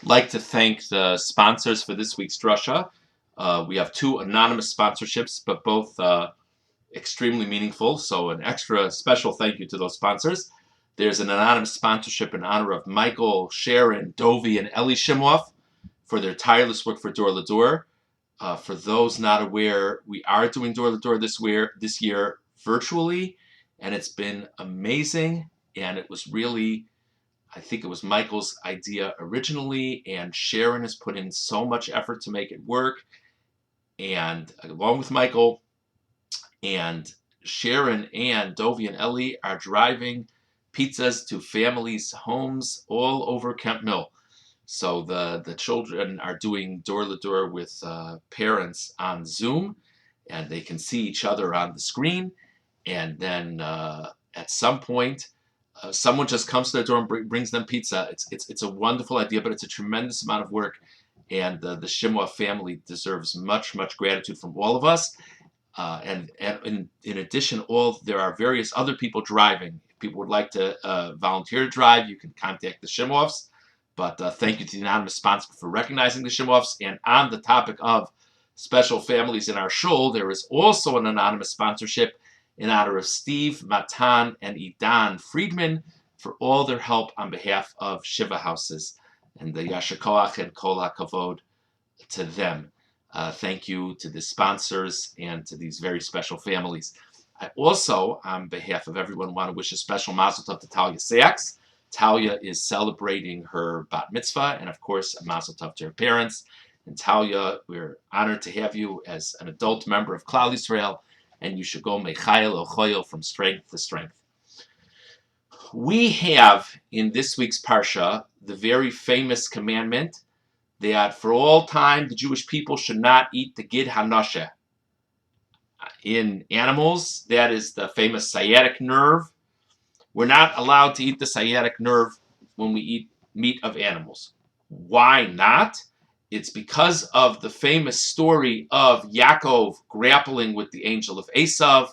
like to thank the sponsors for this week's drasha. We have two anonymous sponsorships, but both extremely meaningful. So an extra special thank you to those sponsors. There's an anonymous sponsorship in honor of Michael, Sharon, Dovi, and Eli Shimoff for their tireless work for Door to Door. For those not aware, we are doing Door to Door this year virtually, and it's been amazing. And it was really, I think it was Michael's idea originally, and Sharon has put in so much effort to make it work. And along with Michael, and Sharon and Dovi and Ellie are driving pizzas to families' homes all over Kemp Mill. So the children are doing door to door with parents on Zoom, and they can see each other on the screen. And then at some point, someone just comes to their door and brings them pizza. It's a wonderful idea, but it's a tremendous amount of work, and the Shimoff family deserves much gratitude from all of us. And in addition, there are various other people driving. If people would like to volunteer to drive, you can contact the Shimoffs. But thank you to the anonymous sponsor for recognizing the Shimoffs. And on the topic of special families in our shul, there is also an anonymous sponsorship in honor of Steve, Matan, and Idan Friedman for all their help on behalf of Shiva Houses. And the Yasher Koach and Kol HaKavod to them. Thank you to the sponsors and to these very special families. I also, on behalf of everyone, want to wish a special mazel tov to Talia Sachs. Talia is celebrating her bat mitzvah, and of course, a mazel tov to her parents. And Talia, we're honored to have you as an adult member of Klal Yisrael, and you should go mechayel ochoyel from strength to strength. We have in this week's parsha the very famous commandment that for all time the Jewish people should not eat the gid hanasheh. In animals, that is the famous sciatic nerve. We're not allowed to eat the sciatic nerve when we eat meat of animals. Why not? It's because of the famous story of Yaakov grappling with the angel of Esav,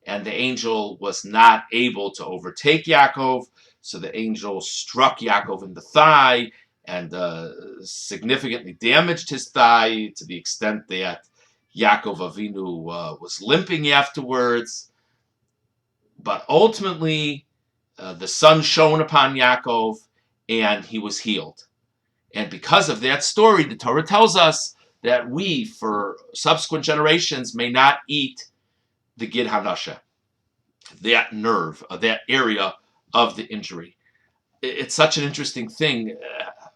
and the angel was not able to overtake Yaakov, so the angel struck Yaakov in the thigh and significantly damaged his thigh to the extent that Yaakov Avinu was limping afterwards. But ultimately, the sun shone upon Yaakov, and he was healed. And because of that story, the Torah tells us that we, for subsequent generations, may not eat the gid hanasheh, that nerve, that area of the injury. It's such an interesting thing.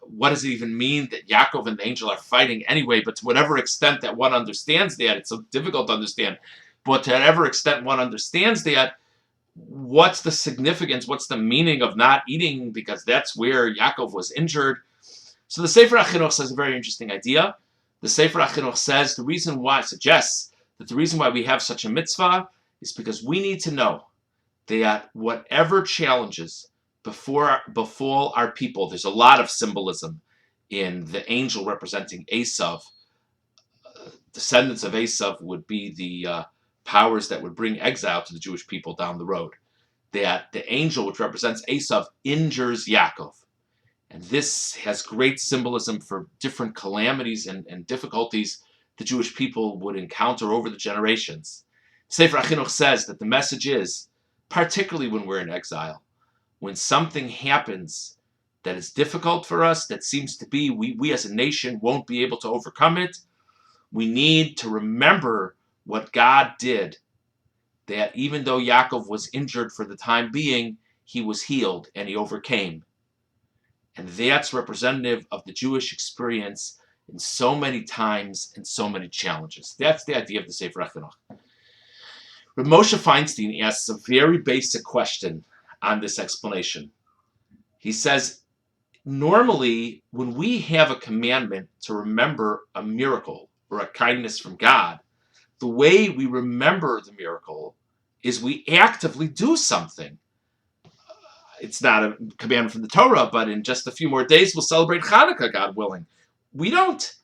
What does it even mean that Yaakov and the angel are fighting anyway? But to whatever extent that one understands that, it's so difficult to understand. But to whatever extent one understands that, what's the significance? What's the meaning of not eating? Because that's where Yaakov was injured. So the Sefer HaChinuch says a very interesting idea. The Sefer HaChinuch says suggests that the reason why we have such a mitzvah is because we need to know that whatever challenges befall our people, there's a lot of symbolism in the angel representing Esav. Descendants of Esav would be the powers that would bring exile to the Jewish people down the road. That the angel, which represents Esav, injures Yaakov. And this has great symbolism for different calamities and difficulties the Jewish people would encounter over the generations. Sefer HaChinuch says that the message is, particularly when we're in exile, when something happens that is difficult for us, that seems to be we as a nation won't be able to overcome it, we need to remember what God did, that even though Yaakov was injured for the time being, he was healed and he overcame. And that's representative of the Jewish experience in so many times and so many challenges. That's the idea of the Sefer HaChinuch. Reb Moshe Feinstein asks a very basic question on this explanation. He says, normally, when we have a commandment to remember a miracle or a kindness from God, the way we remember the miracle is we actively do something. It's not a commandment from the Torah, but in just a few more days, we'll celebrate Hanukkah, God willing. We don't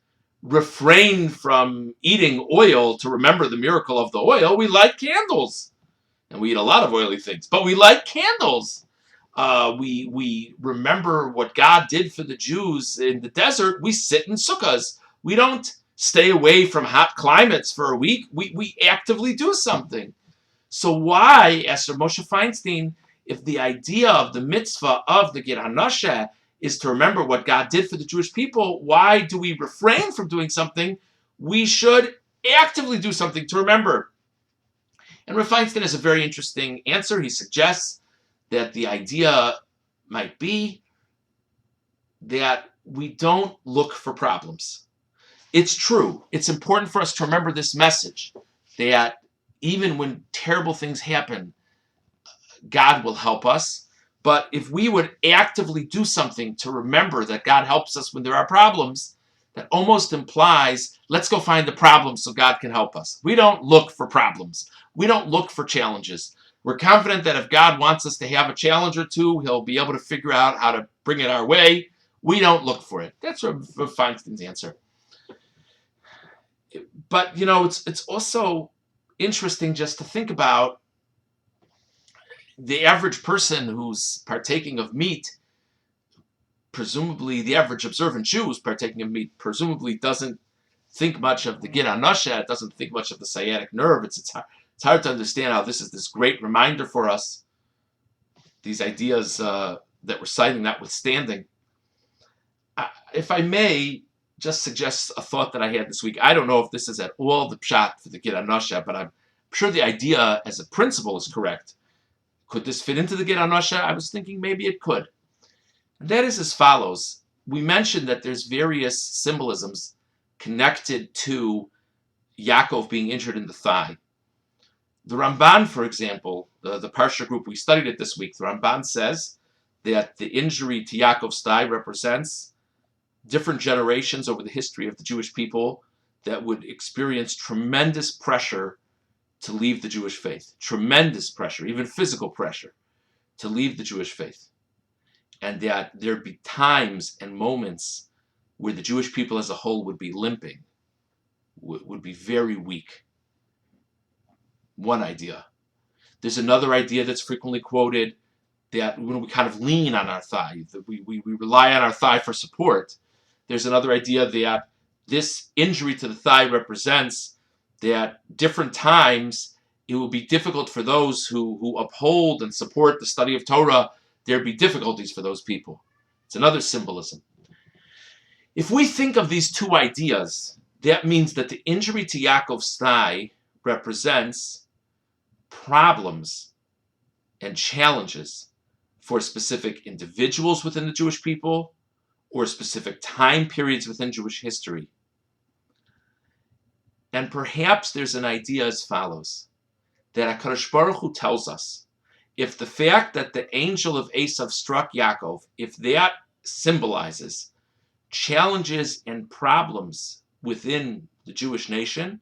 refrain from eating oil to remember the miracle of the oil. We light candles. And we eat a lot of oily things, but we light candles. we remember what God did for the Jews in the desert, we sit in sukkahs. We don't stay away from hot climates for a week. We actively do something. So why, asked Moshe Feinstein, if the idea of the mitzvah of the Gid HaNasheh is to remember what God did for the Jewish people, why do we refrain from doing something? We should actively do something to remember. And Rav Feinstein has a very interesting answer. He suggests that the idea might be that we don't look for problems. It's true. It's important for us to remember this message that even when terrible things happen, God will help us. But if we would actively do something to remember that God helps us when there are problems, that almost implies, let's go find the problems so God can help us. We don't look for problems. We don't look for challenges. We're confident that if God wants us to have a challenge or two, he'll be able to figure out how to bring it our way. We don't look for it. That's Rav Feinstein's answer. But, it's also interesting just to think about the average person who's partaking of meat. Presumably, the average observant Jew who's partaking of meat presumably doesn't think much of the Gid HaNasheh, doesn't think much of the sciatic nerve. It's hard to understand how this is this great reminder for us. These ideas that we're citing notwithstanding. If I may just suggest a thought that I had this week. I don't know if this is at all the pshat for the Gid HaNasheh, but I'm sure the idea as a principle is correct. Could this fit into the Gid HaNasheh? I was thinking maybe it could. And that is as follows. We mentioned that there's various symbolisms connected to Yaakov being injured in the thigh. The Ramban, for example, the Parsha group, we studied it this week. The Ramban says that the injury to Yaakov's thigh represents different generations over the history of the Jewish people that would experience tremendous pressure to leave the Jewish faith. Tremendous pressure, even physical pressure, to leave the Jewish faith. And that there'd be times and moments where the Jewish people as a whole would be limping, would be very weak. One idea. There's another idea that's frequently quoted, that when we kind of lean on our thigh, that we rely on our thigh for support. There's another idea that this injury to the thigh represents that different times it will be difficult for those who uphold and support the study of Torah. There'd be difficulties for those people. It's another symbolism. If we think of these two ideas, that means that the injury to Yaakov's thigh represents problems and challenges for specific individuals within the Jewish people or specific time periods within Jewish history. And perhaps there's an idea as follows, that HaKadosh Baruch Hu tells us, if the fact that the angel of Esav struck Yaakov, if that symbolizes challenges and problems within the Jewish nation,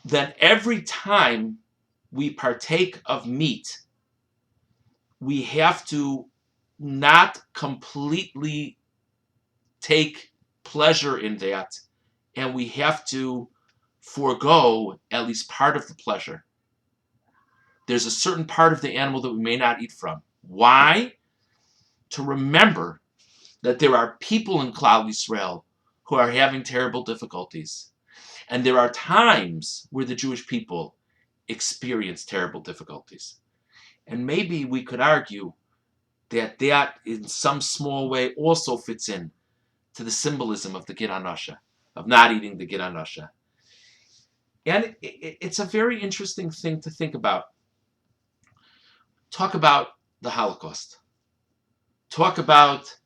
then every time we partake of meat, we have to not completely take pleasure in that, and we have to forego at least part of the pleasure. There's a certain part of the animal that we may not eat from. Why? To remember that there are people in Klal Yisrael who are having terrible difficulties. And there are times where the Jewish people experience terrible difficulties. And maybe we could argue that that in some small way also fits in to the symbolism of the Gid HaNasheh, of not eating the Gid HaNasheh. And it's a very interesting thing to think about. Talk about the Holocaust. Talk about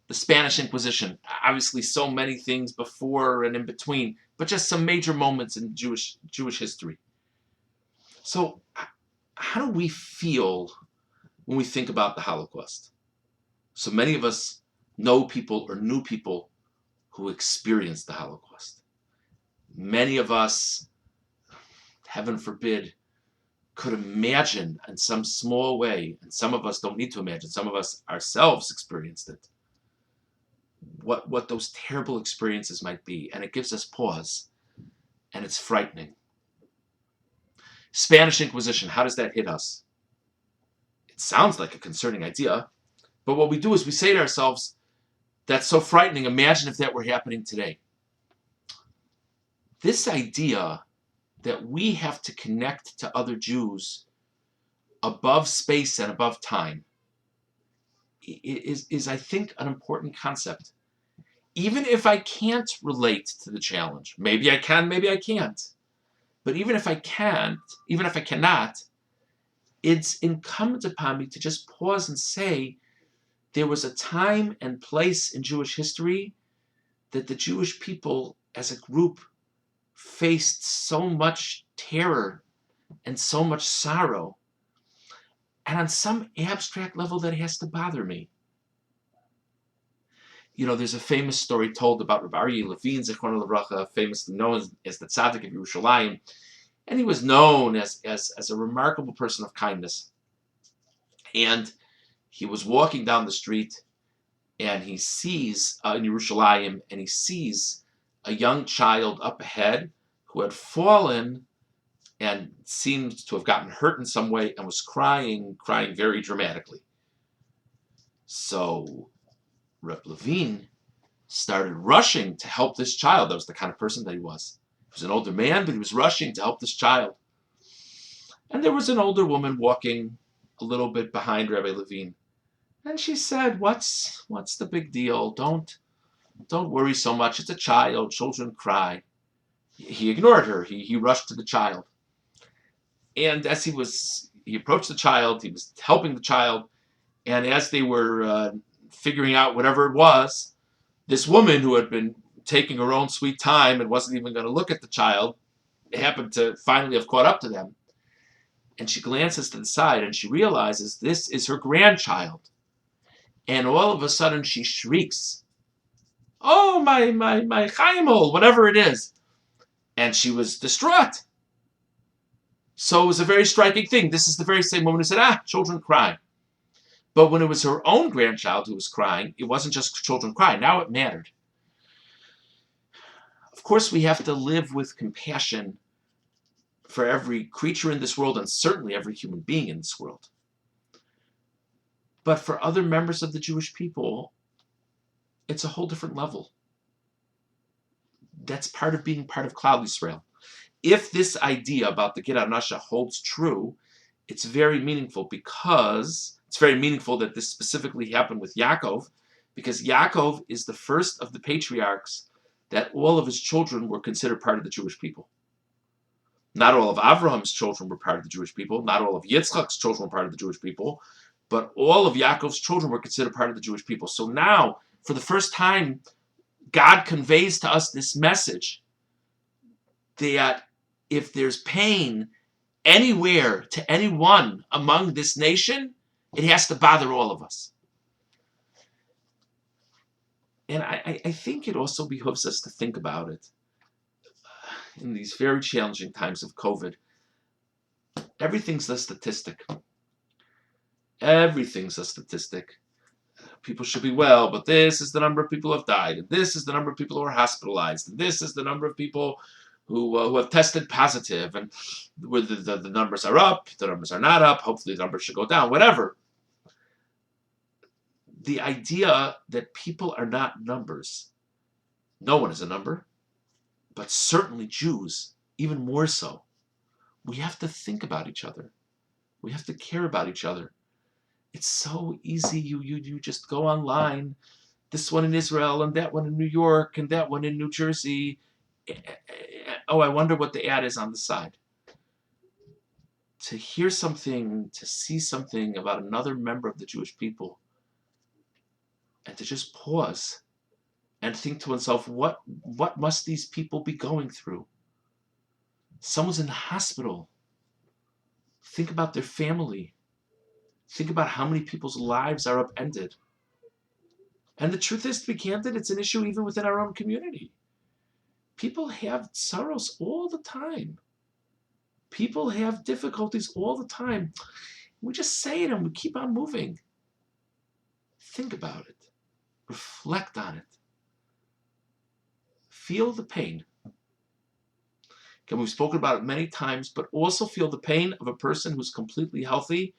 the Spanish Inquisition. Obviously, so many things before and in between, but just some major moments in Jewish history. So, how do we feel when we think about the Holocaust? So many of us know people or knew people who experienced the Holocaust. Many of us, heaven forbid, could imagine in some small way, and some of us don't need to imagine, some of us ourselves experienced it, what those terrible experiences might be. And it gives us pause, and it's frightening. Spanish Inquisition, how does that hit us? It sounds like a concerning idea, but what we do is we say to ourselves, that's so frightening. Imagine if that were happening today. This idea that we have to connect to other Jews above space and above time is I think, an important concept. Even if I can't relate to the challenge, maybe I can, maybe I can't. But even if I can't, even if I cannot, it's incumbent upon me to just pause and say, there was a time and place in Jewish history that the Jewish people as a group faced so much terror and so much sorrow. And on some abstract level, that has to bother me. There's a famous story told about Rabbi Levine, Zichrono Livracha, famously known as the Tzaddik of Yerushalayim. And he was known as a remarkable person of kindness. And he was walking down the street, and he sees, in Yerushalayim, and he sees a young child up ahead who had fallen and seemed to have gotten hurt in some way and was crying very dramatically. So Reb Levine started rushing to help this child. That was the kind of person that he was. He was an older man, but he was rushing to help this child. And there was an older woman walking a little bit behind Rabbi Levine. And she said, what's the big deal? Don't worry so much. It's a child. Children cry. He ignored her. He rushed to the child. And as he approached the child, he was helping the child. And as they were figuring out whatever it was, this woman who had been taking her own sweet time and wasn't even going to look at the child happened to finally have caught up to them. And she glances to the side and she realizes this is her grandchild. And all of a sudden she shrieks, "Oh, my Chaimol," whatever it is. And she was distraught. So it was a very striking thing. This is the very same woman who said, children cry. But when it was her own grandchild who was crying, it wasn't just children cry. Now it mattered. Of course, we have to live with compassion for every creature in this world, and certainly every human being in this world. But for other members of the Jewish people, it's a whole different level. That's part of being part of Klal Yisrael. If this idea about the Gid HaNasha holds true, it's very meaningful, because it's very meaningful that this specifically happened with Yaakov, because Yaakov is the first of the patriarchs that all of his children were considered part of the Jewish people. Not all of Abraham's children were part of the Jewish people. Not all of Yitzchak's children were part of the Jewish people. But all of Yaakov's children were considered part of the Jewish people. So now, for the first time, God conveys to us this message that if there's pain anywhere to anyone among this nation, it has to bother all of us. And I think it also behooves us to think about it in these very challenging times of COVID. Everything's a statistic. Everything's a statistic. People should be well, but this is the number of people who have died, and this is the number of people who are hospitalized, and this is the number of people who have tested positive, and whether the numbers are up, the numbers are not up, hopefully the numbers should go down, whatever. The idea that people are not numbers. No one is a number, but certainly Jews, even more so. We have to think about each other. We have to care about each other. It's so easy. You just go online, this one in Israel and that one in New York and that one in New Jersey. Oh, I wonder what the ad is on the side. To hear something, to see something about another member of the Jewish people, and to just pause and think to oneself, what must these people be going through? Someone's in the hospital. Think about their family. Think about how many people's lives are upended. And the truth is, to be candid, it's an issue even within our own community. People have sorrows all the time. People have difficulties all the time. We just say it and we keep on moving. Think about it. Reflect on it. Feel the pain. Again, we've spoken about it many times, but also feel the pain of a person who's completely healthy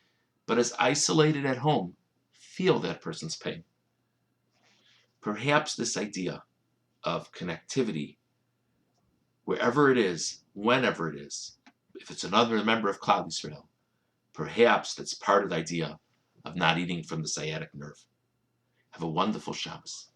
but is isolated at home, feel that person's pain. Perhaps this idea of connectivity, wherever it is, whenever it is, if it's another member of Klal Yisrael, perhaps that's part of the idea of not eating from the sciatic nerve. Have a wonderful Shabbos.